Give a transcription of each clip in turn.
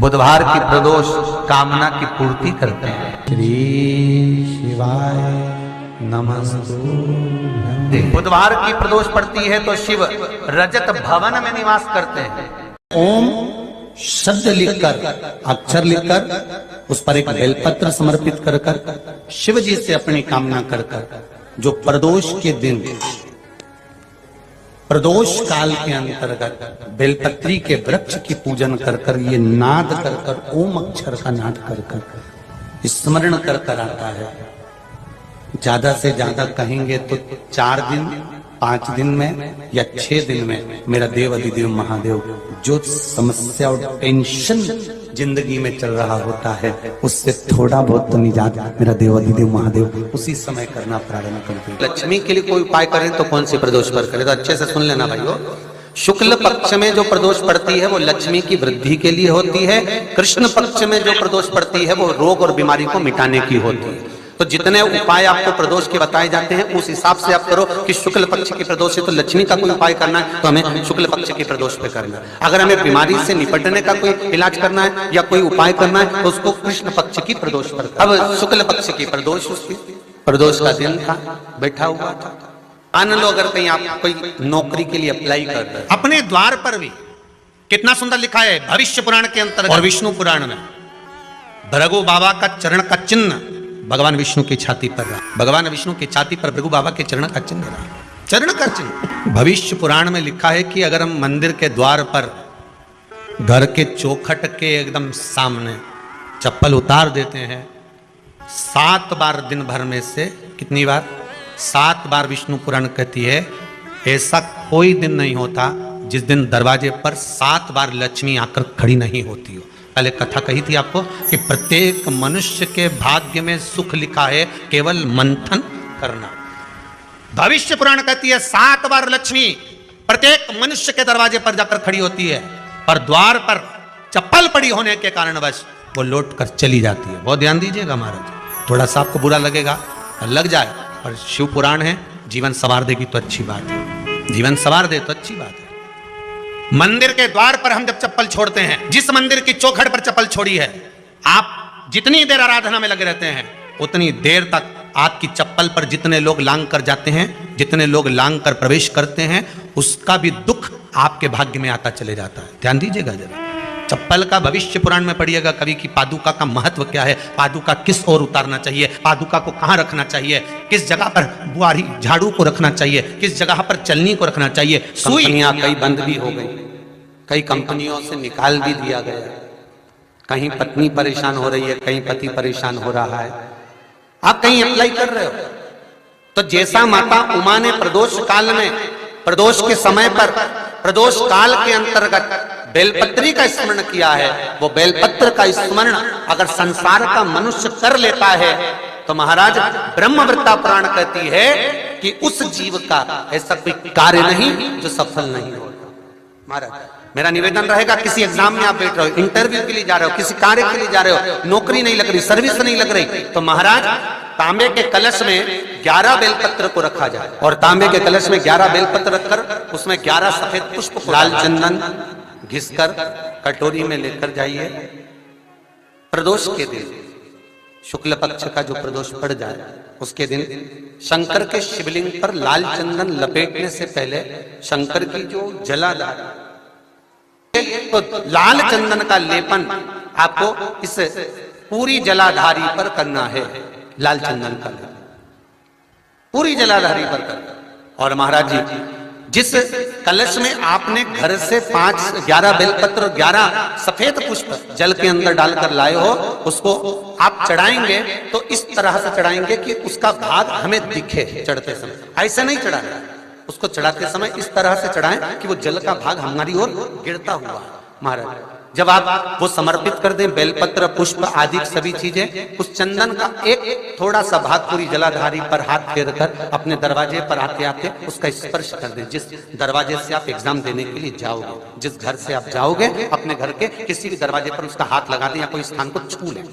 बुधवार की प्रदोष कामना की पूर्ति करते हैं। श्री शिवाय नमस्तुभ्यं। बुधवार की प्रदोष पड़ती है तो शिव रजत भवन में निवास करते हैं। ओम शब्द लिखकर, अक्षर लिखकर उस पर एक बेलपत्र समर्पित कर कर शिव जी से अपनी कामना कर कर जो प्रदोष के दिन, प्रदोष काल के अंतर्गत बेलपत्री के वृक्ष की पूजन कर कर, ये नाद कर कर, ओम अक्षर का नाद कर कर स्मरण कर कर आता है। ज्यादा से ज्यादा कहेंगे तो 4 दिन, 5 दिन में या 6 दिन में मेरा देव अधिदेव महादेव जो समस्या और टेंशन जिंदगी में चल रहा होता है उससे थोड़ा बहुत तो निजात मेरा देव अधिदेव महादेव उसी समय करना प्रारंभ करते हैं। लक्ष्मी के लिए कोई उपाय करें तो कौन सी प्रदोष पर करें? तो अच्छे से सुन लेना भाइयों। शुक्ल पक्ष में जो प्रदोष पड़ती है वो लक्ष्मी की वृद्धि के लिए होती है। कृष्ण पक्ष में जो प्रदोष पड़ती है वो रोग और बीमारी को मिटाने की होती है। तो जितने उपाय आपको प्रदोष के बताए जाते हैं उस हिसाब से आप करो कि शुक्ल पक्ष की प्रदोष है तो लक्ष्मी का कोई उपाय करना है तो हमें शुक्ल पक्ष की प्रदोष पे करना है। अगर हमें बीमारी से निपटने का कोई इलाज करना है या कोई उपाय करना है तो उसको कृष्ण पक्ष की प्रदोष पर। अब शुक्ल पक्ष की प्रदोष, उसकी प्रदोष का दिन था, बैठा हुआ था। मान लो अगर कहीं आप कोई नौकरी के लिए अप्लाई कर रहे हैं, अपने द्वार पर भी कितना सुंदर लिखा है भविष्य पुराण के अंतर्गत और विष्णु पुराण में, भृगु बाबा का चरण का चिन्ह भगवान विष्णु की छाती पर रहा। भगवान विष्णु की छाती पर भृगु बाबा के चरण का चिन्ह रहा, चरण का चिन्ह। भविष्य पुराण में लिखा है कि अगर हम मंदिर के द्वार पर घर के चौखट के एकदम सामने चप्पल उतार देते हैं 7 बार दिन भर में से, कितनी बार? 7 बार विष्णु पुराण कहती है ऐसा कोई दिन नहीं होता जिस दिन दरवाजे पर 7 बार लक्ष्मी आकर खड़ी नहीं होती हो। पहले कथा कही थी आपको कि प्रत्येक मनुष्य के भाग्य में सुख लिखा है, केवल मंथन करना। भविष्य पुराण कहती है 7 बार लक्ष्मी प्रत्येक मनुष्य के दरवाजे पर जाकर खड़ी होती है, पर द्वार पर चप्पल पड़ी होने के कारणवश वो लौट कर चली जाती है। बहुत ध्यान दीजिएगा महाराज, थोड़ा सा आपको बुरा लगेगा, लग जाए, पर शिव पुराण है, जीवन संवार देगी तो अच्छी बात है, जीवन संवार दे तो अच्छी बात है। मंदिर के द्वार पर हम जब चप्पल छोड़ते हैं, जिस मंदिर की चौखट पर चप्पल छोड़ी है, आप जितनी देर आराधना में लगे रहते हैं उतनी देर तक आपकी चप्पल पर जितने लोग लांग कर जाते हैं, जितने लोग लांग कर प्रवेश करते हैं, उसका भी दुख आपके भाग्य में आता चले जाता है। ध्यान दीजिएगा जरा। चप्पल का भविष्य पुराण में पढ़िएगा कभी कि पादुका का महत्व क्या है, पादुका किस ओर उतारना चाहिए, पादुका को कहाँ रखना चाहिए, किस जगह पर बुआरी झाड़ू को रखना चाहिए, किस जगह पर चलनी को रखना चाहिए। कंपनियां कई बंद भी हो गई, कई कंपनियों से निकाल भी दिया गया, कहीं पत्नी परेशान हो रही है, कहीं पति परेशान हो रहा है, आप कहीं अप्लाई कर रहे हो तो जैसा माता उमा ने प्रदोष काल में, प्रदोष के समय पर, प्रदोष काल के अंतर्गत बेलपत्री का स्मरण किया है, वो बेलपत्र का स्मरण अगर संसार का मनुष्य कर लेता है तो महाराज ब्रह्मवृत्ता पुराण कहती है कि उस जीव का ऐसा कोई कार्य नहीं जो सफल नहीं होता। महाराज मेरा निवेदन रहेगा, किसी एग्जाम में आप बैठ रहे हो, इंटरव्यू के लिए जा रहे हो, किसी कार्य के लिए जा रहे हो, नौकरी नहीं लग रही, सर्विस नहीं लग रही, तो महाराज तांबे के कलश में 11 बेलपत्र को रखा जाए और तांबे के कलश में 11 बेलपत्र रखकर उसमें 11 सफेद पुष्प लाल चंदन घिसकर कटोरी में लेकर जाइए। प्रदोष के दिन, शुक्ल पक्ष का जो प्रदोष पड़ जाए उसके दिन शंकर के शिवलिंग पर लाल चंदन लपेटने से पहले शंकर की जो जलाधार, तो लाल चंदन का लेपन आपको इस पूरी जलाधारी पर करना है। लाल चंदन का लेपन पूरी जलाधारी पर करना। और महाराज जी जिस कलश में आपने घर से 11 बेलपत्र 11 सफेद पुष्प जल के अंदर डालकर लाए हो, उसको आप चढ़ाएंगे तो इस तरह से चढ़ाएंगे कि उसका भाग हमें दिखे चढ़ते समय। ऐसे नहीं चढ़ाएं, उसको चढ़ाते समय इस तरह से चढ़ाएं कि वो जल का भाग हमारी ओर गिरता हुआ। महाराज जब आप वो समर्पित कर दें, बेलपत्र पुष्प आदि सभी चीजें, उस चंदन का एक थोड़ा सा भाग पूरी जलाधारी पर हाथ फेर कर अपने दरवाजे पर आते आते उसका स्पर्श कर दें। जिस दरवाजे से आप एग्जाम देने के लिए जाओगे, जिस घर से आप जाओगे, अपने घर के किसी भी दरवाजे पर उसका हाथ लगा दें या कोई स्थान को छू लें।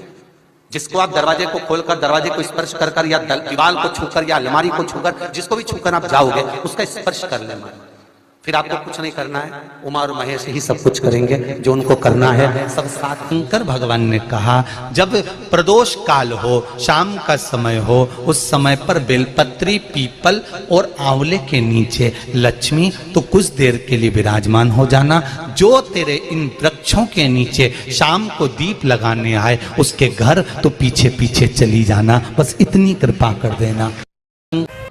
जिसको आप दरवाजे को खोलकर, दरवाजे को स्पर्श कर कर या दीवार को छूकर या अलमारी को छूकर, जिसको भी छूकर आप जाओगे उसका स्पर्श कर लेना। फिर आपको कुछ नहीं करना है, उमा और महेश ही सब कुछ करेंगे जो उनको करना है, सब साथ। शंकर भगवान ने कहा जब प्रदोष काल हो, शाम का समय हो, उस समय पर बेलपत्री, पीपल और आंवले के नीचे लक्ष्मी तो कुछ देर के लिए विराजमान हो जाना। जो तेरे इन वृक्षों के नीचे शाम को दीप लगाने आए उसके घर तो पीछे पीछे चली जाना, बस इतनी कृपा कर देना।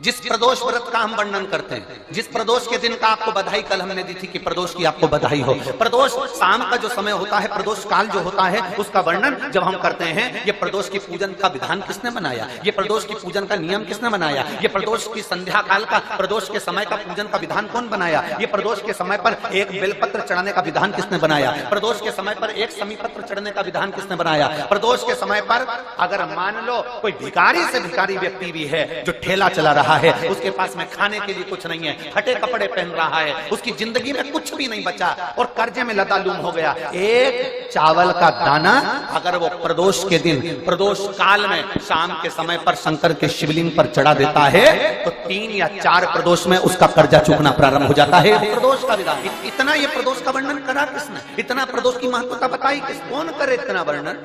जिस प्रदोष व्रत का हम वर्णन करते हैं, जिस प्रदोष के दिन का आपको बधाई कल हमने दी थी कि प्रदोष की आपको बधाई हो, प्रदोष शाम का जो समय होता है, प्रदोष काल जो होता है, उसका वर्णन जब हम करते हैं, ये प्रदोष की पूजन का विधान किसने बनाया, ये प्रदोष की पूजन का नियम किसने बनाया, ये प्रदोष की संध्या काल का, प्रदोष के समय का पूजन का विधान कौन बनाया, ये प्रदोष के समय पर एक बेलपत्र चढ़ाने का विधान किसने बनाया, प्रदोष के समय पर एक समीपत्र चढ़ने का विधान किसने बनाया, प्रदोष के समय पर अगर मान लो कोई भिखारी से भिखारी व्यक्ति भी है जो ठेला चला रहा है, उसके पास में खाने के लिए कुछ नहीं है, फटे कपड़े पहन रहा है, उसकी जिंदगी में कुछ भी नहीं बचा और कर्जे में लदालूम हो गया, एक चावल का दाना अगर वो प्रदोष के दिन, प्रदोष काल में शाम के समय पर शंकर के शिवलिंग पर चढ़ा देता है तो 3 या 4 प्रदोष में उसका कर्जा चुकना प्रारंभ हो जाता है। प्रदोष का विधान, इतना ये प्रदोष का वर्णन करा किसने, इतना प्रदोष की महत्वता बताई किस, कौन करे इतना वर्णन।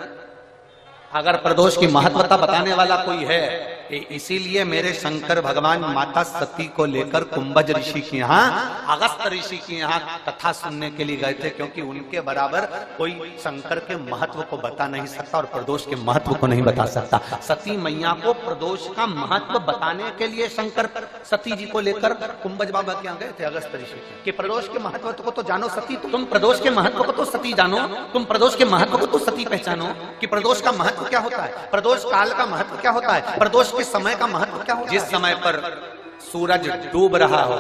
अगर प्रदोष की महत्वता बताने वाला कोई है, इसीलिए मेरे शंकर भगवान माता सती को लेकर कुंभज ऋषि के यहाँ, अगस्त ऋषि के यहाँ कथा सुनने के लिए गए थे, क्योंकि उनके बराबर कोई शंकर के महत्व को बता नहीं सकता और प्रदोष के महत्व को नहीं बता सकता। सती मैया को प्रदोष का महत्व बताने के लिए शंकर सती जी को लेकर कुंभज बाबा के यहाँ गए थे, अगस्त ऋषि, कि प्रदोष के महत्व को तो जानो सती, तुम प्रदोष के महत्व को तो सती जानो, तुम प्रदोष के महत्व को तो सती पहचानो कि प्रदोष का महत्व क्या होता है, प्रदोष काल का महत्व क्या होता है, प्रदोष के समय का महत्व क्या होता है। जिस समय पर सूरज डूब रहा हो,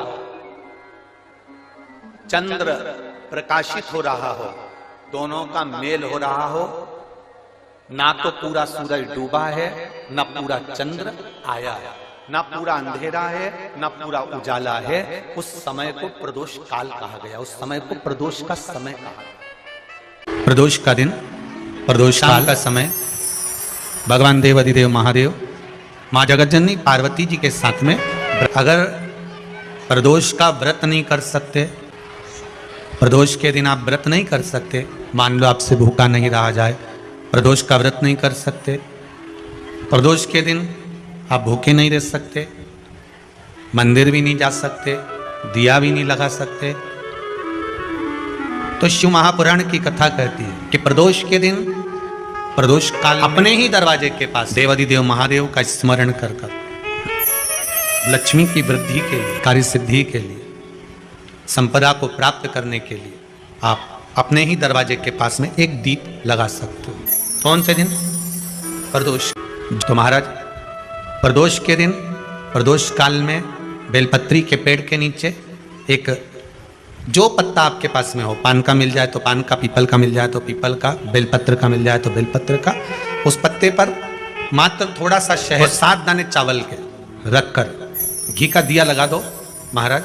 चंद्र प्रकाशित हो रहा हो, दोनों का मेल हो रहा हो, ना तो पूरा सूरज डूबा है, ना पूरा चंद्र आया है, ना पूरा अंधेरा है, ना पूरा उजाला है, उस समय को प्रदोष काल कहा गया, उस समय को प्रदोष का समय कहा गया। प्रदोष का दिन, प्रदोष काल का समय, भगवान देव अधिदेव महादेव माँ जगतजननी पार्वती जी के साथ में, अगर प्रदोष का व्रत नहीं कर सकते, प्रदोष के दिन आप व्रत नहीं कर सकते, मान लो आपसे भूखा नहीं रहा जाए, प्रदोष का व्रत नहीं कर सकते, प्रदोष के दिन आप भूखे नहीं रह सकते, मंदिर भी नहीं जा सकते, दिया भी नहीं लगा सकते, तो शिव महापुराण की कथा कहती है कि प्रदोष के दिन, प्रदोष काल अपने ही दरवाजे के पास देवाधिदेव महादेव का स्मरण कर कर लक्ष्मी की वृद्धि के लिए, कार्य सिद्धि के लिए, संपदा को प्राप्त करने के लिए आप अपने ही दरवाजे के पास में एक दीप लगा सकते हो। कौन से दिन? प्रदोष। तो महाराज प्रदोष के दिन, प्रदोष काल में बेलपत्री के पेड़ के नीचे एक, जो पत्ता आपके पास में हो, पान का मिल जाए तो पान का, पीपल का मिल जाए तो पीपल का, बेलपत्र का मिल जाए तो बेलपत्र का, उस पत्ते पर मात्र थोड़ा सा शहद, 7 दाने चावल के रखकर घी का दिया लगा दो महाराज,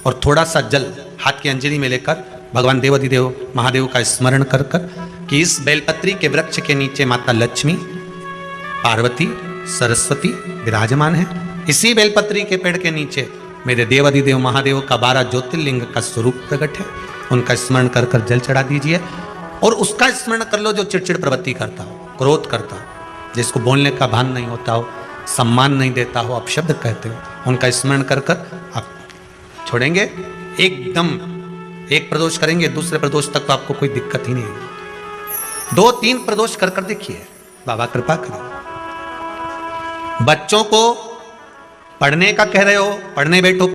और थोड़ा सा जल हाथ की अंजलि में लेकर भगवान देवाधिदेव महादेव का स्मरण कर कर कि इस बेलपत्री के वृक्ष के नीचे माता लक्ष्मी, पार्वती, सरस्वती विराजमान है, इसी बेलपत्री के पेड़ के नीचे मेरे देवाधिदेव महादेव का 12 ज्योतिर्लिंग का स्वरूप प्रकट है, उनका स्मरण कर कर जल चढ़ा दीजिए। और उसका स्मरण कर लो जो चिड़चिड़ प्रवृत्ति करता हो, क्रोध करता हो, जिसको बोलने का भान नहीं होता हो, सम्मान नहीं देता हो, अपशब्द कहते हो, उनका स्मरण कर कर आप छोड़ेंगे। एकदम एक प्रदोष करेंगे, दूसरे प्रदोष तक तो आपको कोई दिक्कत ही नहीं है। 2-3 प्रदोष कर कर देखिए, बाबा कृपा करें। बच्चों को पढ़ने का कह रहे हो, पढ़ने बैठो।